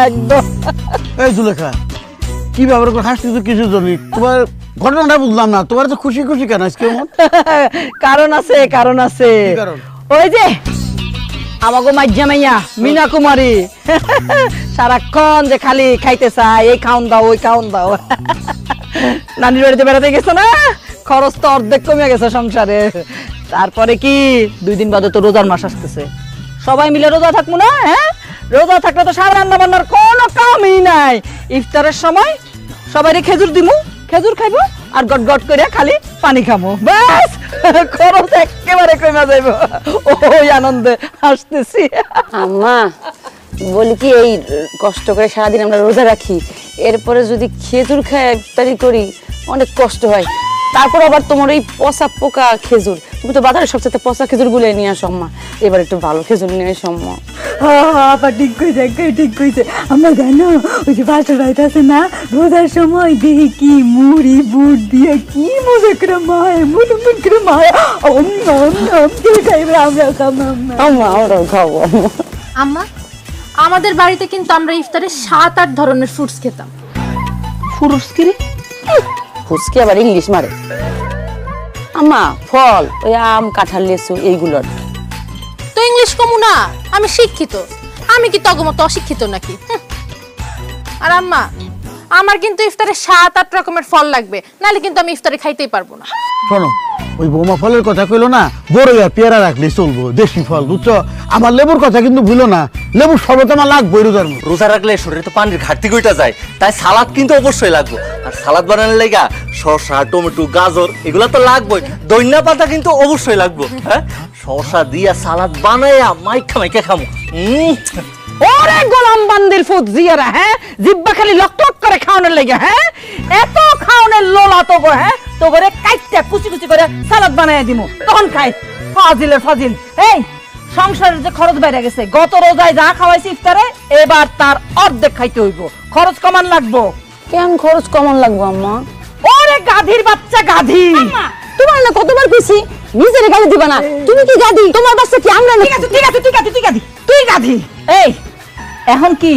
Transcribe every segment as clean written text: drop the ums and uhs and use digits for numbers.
একদম। এই জুলেখা, কি ব্যাপার করে হাসছিস কিছু জানি? তোমার ঘটনাটা বুঝলাম না, তোমার তো খুশি খুশি কেন আজকে? কারণ আছে, কারণ আছে। ওই যে আমাগো মাইজা মাইয়া মিনা কুমারী সারাক্ষণ যে খালি খাইতে চায়, এই খাওন দাও ওই খাওন দাও। নানির বাড়িতে বেড়াতে গেছো না, খরচ তো অর্ধেক কমে গেছে সংসারে। তারপরে কি 2 দিন বাদে তো রোজার মাস আসতেছে, সবাই মিলে রোজা থাকবো না? হ্যাঁ, রোজা থাকলে তো সারা রান্না বান্নার কোনো কামই নাই। ইফতারের সময় সবাই খেজুর দিমু, খেজুর খাইবো আর গট গট করে খালি পানি খামো, ব্যাস খরচ একেবারে কমে যাইব। ওই আনন্দে হাসতেছি। আম্মা বলি কি, এই কষ্ট করে সারাদিন আমরা রোজা রাখি, এরপরে যদি খেজুর খায় ইফতারি করি অনেক কষ্ট হয়। তারপর আবার তোমার এই পচা পোকা খেজুর, তুমি তো বাজারে সবচেয়ে পচা খেজুর গুলো নিয়ে আসো আম্মা, এবার একটু ভালো খেজুর নিয়ে আসো আম্মা। আপা ঠিক কইছে, ঠিক কইছে। আমরা জানো ওই যে বাসার বাড়িতে আছে না, রোজার সময় দেখি কি মুড়ি বুট দিয়ে কি মজা করে মায় মুন করে মায় খাইবে, আমরা আম্মা আমরাও খাবো। আম্মা, আমাদের বাড়িতে কিন্তু আমরা ইফতারে 7-8 ধরনের ফ্রুটস খেতাম। ফ্রুটস কি রে? ফুচকি আবার ইংলিশ মারে। আম্মা ফল ওই আম কাঁঠাল লেচু এইগুলোর তো ইংলিশ কমু না, আমি শিক্ষিত, আমি কি তগমত অশিক্ষিত নাকি? আর আম্মা, আমার কিন্তু ইফতারে 7-8 রকমের ফল লাগবে, নাহলে কিন্তু আমি ইফতারে খাইতেই পারবো না। শোনো, ওই বৌমা ফলের কথা কইলো না, বড় আর পেয়ারা রাখলে চলবো, দেশি ফল, বুঝছো? আমার লেবুর কথা কিন্তু ভুলো না, লেবুর শরবত আমার লাগবে রোজার মধ্যে। রোজা রাখলে শরীরে তো পানির ঘাটতি কইটা যায়, তাই সালাদ কিন্তু অবশ্যই লাগবে। আর সালাদ বানানোর লাগা শসা, টমেটো, গাজর এগুলা তো লাগবেই, ধনিয়া পাতা কিন্তু অবশ্যই লাগবে। হ্যাঁ, শসা দিয়া সালাদ বানাইয়া মাইখা মাইখা খামু। ওরে গোলাম বান্দির ফুট জিয়ারা, হ্যাঁ, জিব্বা খালি লক লক করে খাওয়ানোর লাগে। হ্যাঁ, এত খাওয়ানোর লোলা তো গো, হ্যাঁ, তো করে কাইটটা কুচি কুচি করে সালাদ বানায় দিমু, তখন খাই। ফাজিলের ফাজিল। এই সংসারের যে খরচ বেড়ে গেছে, গত রোজায় যা খাওয়াইছি ইফতারে, এবার তার অর্ধেক খাইতে হইব, খরচ কমান লাগবো। কেন খরচ কমান লাগবো আম্মা? ওরে গাধীর বাচ্চা গাধী, তোমার না কতবার কইছি নিজের গালি দিবা না। তুমি কি গাধি? তোমার বাচ্চা কি আমরা? ঠিক আছে ঠিক আছে ঠিক আছে ঠিক আছে, তুই গাধী। এই এখন কি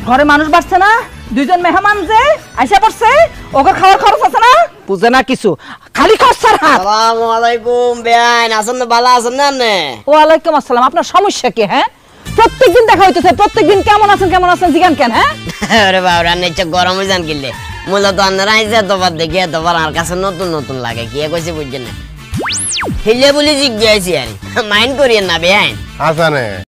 ঘরে মানুষ বাড়ছে না, 2 জন মেহমান যে আইসা পড়ছে, ওকে খাওয়ার খরচ আছে না, বুঝে না কিছু, খালি খরচার হাত। আসসালামু আলাইকুম বেআইন, আছেন না? ভালো আছেন না আপনি? ওয়ালাইকুম আসসালাম। আপনার সমস্যা কি? হ্যাঁ, প্রত্যেকদিন দেখা হইতেছে, প্রত্যেকদিন কেমন আছেন জিগান কেন? হ্যাঁ, আরে বাবা, রান্না ইচ্ছা গরম হয়ে যান কিনলে মূলত আপনারা আইসে এতবার দেখি এতবার আমার কাছে নতুন নতুন লাগে, কি কইছে বুঝছেন না, হিলে বলে জিজ্ঞাসি আর মাইন্ড করিয়েন না বেআইন। হাসানে